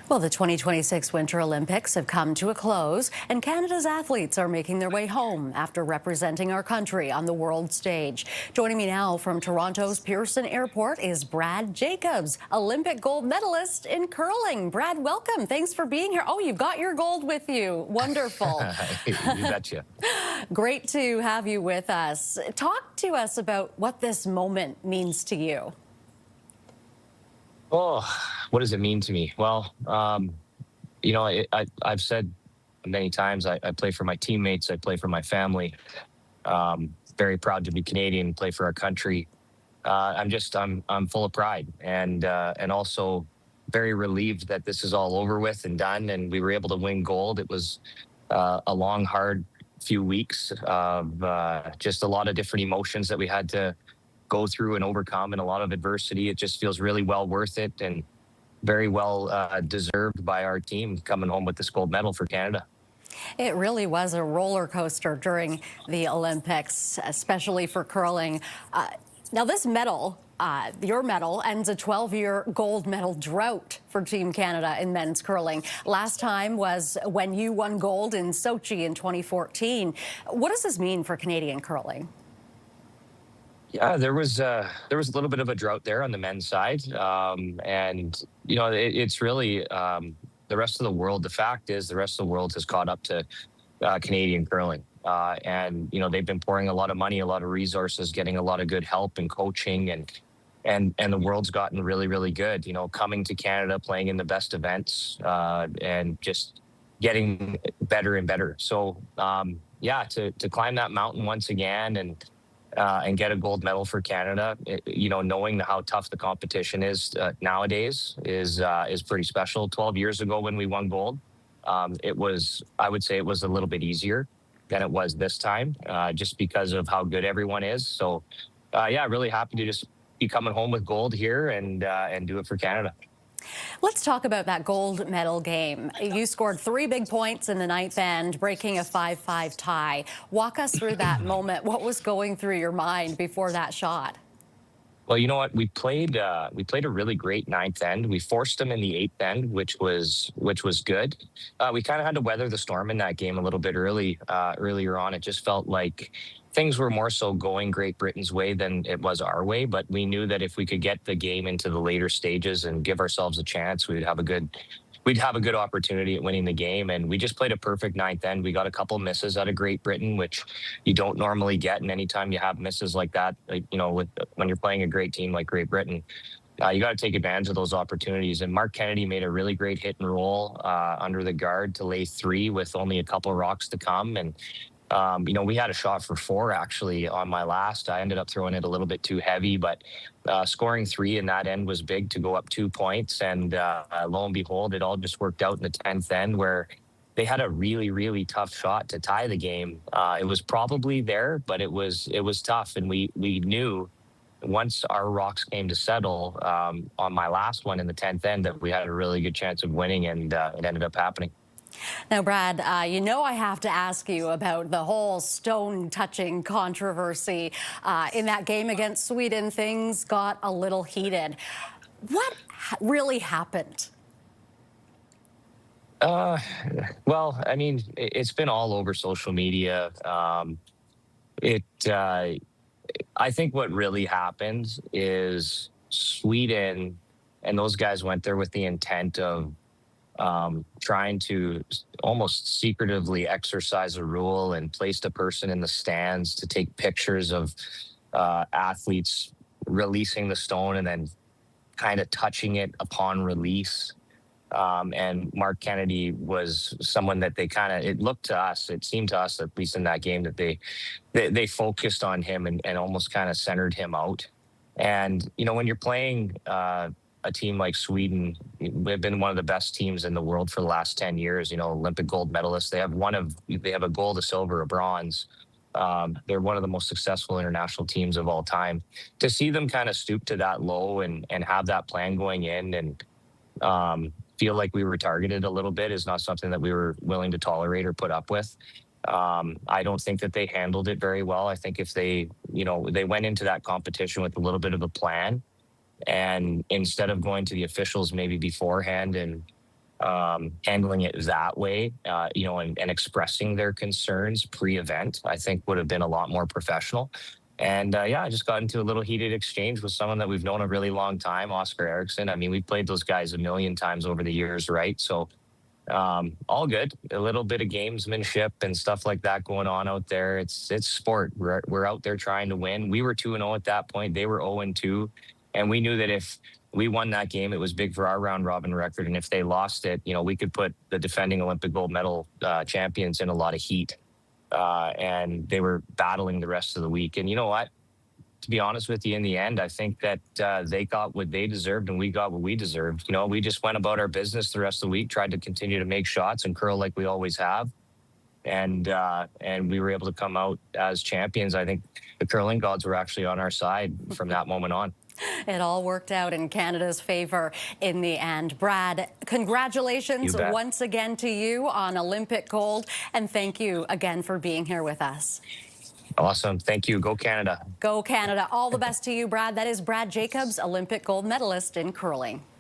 Well, the 2026 Winter Olympics have come to a close, and Canada's athletes are making their way home after representing our country on the world stage. Joining me now from Toronto's Pearson Airport is Brad Jacobs, Olympic gold medalist in curling. Brad, welcome. Thanks for being here. Oh, you've got your gold with you. Wonderful. You betcha. Great to have you with us. Talk to us about what this moment means to you. Oh, what does it mean to me? Well, I've said many times I play for my teammates, I play for my family. Very proud to be Canadian, play for our country. I'm full of pride and also very relieved that this is all over with and done, and we were able to win gold. It was a long, hard few weeks of just a lot of different emotions that we had to go through and overcome, and a lot of adversity. It just feels really well worth it and very well deserved by our team coming home with this gold medal for Canada. It really was a roller coaster during the Olympics, especially for curling. Now this medal, your medal, ends a 12-year gold medal drought for Team Canada in men's curling. Last time was when you won gold in Sochi in 2014. What does this mean for Canadian curling? Yeah, there was a little bit of a drought there on the men's side, and it's really the rest of the world. The fact is, the rest of the world has caught up to Canadian curling, and they've been pouring a lot of money, a lot of resources, getting a lot of good help and coaching, and the world's gotten really, really good. Coming to Canada, playing in the best events, and just getting better and better. So yeah, to climb that mountain once again and get a gold medal for Canada, knowing how tough the competition is nowadays is pretty special. 12 years ago when we won gold, I would say it was a little bit easier than it was this time, just because of how good everyone is. So yeah, really happy to just be coming home with gold here and do it for Canada. Let's talk about that gold medal game. You scored 3 big points in the ninth end, breaking a 5-5 tie. Walk us through that moment. What was going through your mind before that shot? Well, you know what? We played a really great ninth end. We forced them in the eighth end, which was good. We kind of had to weather the storm in that game a little bit earlier on. It just felt like things were more so going Great Britain's way than it was our way. But we knew that if we could get the game into the later stages and give ourselves a chance, we'd have a good opportunity at winning the game. And we just played a perfect ninth end. We got a couple misses out of Great Britain, which you don't normally get. And anytime you have misses like that, when you're playing a great team like Great Britain, you got to take advantage of those opportunities. And Mark Kennedy made a really great hit and roll under the guard to lay 3 with only a couple rocks to come. And we had a shot for 4 actually on my last. I ended up throwing it a little bit too heavy, but scoring 3 in that end was big to go up 2 points. And lo and behold, it all just worked out in the 10th end where they had a really, really tough shot to tie the game. It was probably there, but it was tough. And we knew once our rocks came to settle on my last one in the 10th end that we had a really good chance of winning, and it ended up happening. Now, Brad, I have to ask you about the whole stone-touching controversy. In that game against Sweden, things got a little heated. What really happened? Well, I mean, it's been all over social media. I think what really happened is Sweden and those guys went there with the intent of trying to almost secretively exercise a rule and placed a person in the stands to take pictures of athletes releasing the stone and then kind of touching it upon release. And Mark Kennedy was someone that it seemed to us, at least in that game, that they focused on him and almost kind of centered him out. And, when you're playing a team like Sweden, they've been one of the best teams in the world for the last 10 years, Olympic gold medalists. They have a gold, a silver, a bronze. They're one of the most successful international teams of all time. To see them kind of stoop to that low and have that plan going in and feel like we were targeted a little bit is not something that we were willing to tolerate or put up with. I don't think that they handled it very well. I think if they went into that competition with a little bit of a plan, and instead of going to the officials maybe beforehand and handling it that way, and expressing their concerns pre-event, I think would have been a lot more professional. And yeah, I just got into a little heated exchange with someone that we've known a really long time, Oscar Erickson. I mean, we played those guys a million times over the years, right? So all good. A little bit of gamesmanship and stuff like that going on out there. It's sport. We're out there trying to win. We were 2-0 at that point. They were 0-2, and we knew that if we won that game, it was big for our round robin record. And if they lost it, we could put the defending Olympic gold medal champions in a lot of heat. And they were battling the rest of the week. And you know what? To be honest with you, in the end, I think that they got what they deserved and we got what we deserved. We just went about our business the rest of the week, tried to continue to make shots and curl like we always have. And we were able to come out as champions. I think the curling gods were actually on our side from that moment on. It all worked out in Canada's favor in the end. Brad, congratulations once again to you on Olympic gold, and thank you again for being here with us. Awesome. Thank you. Go Canada. Go Canada. All the best to you, Brad. That is Brad Jacobs, Olympic gold medalist in curling.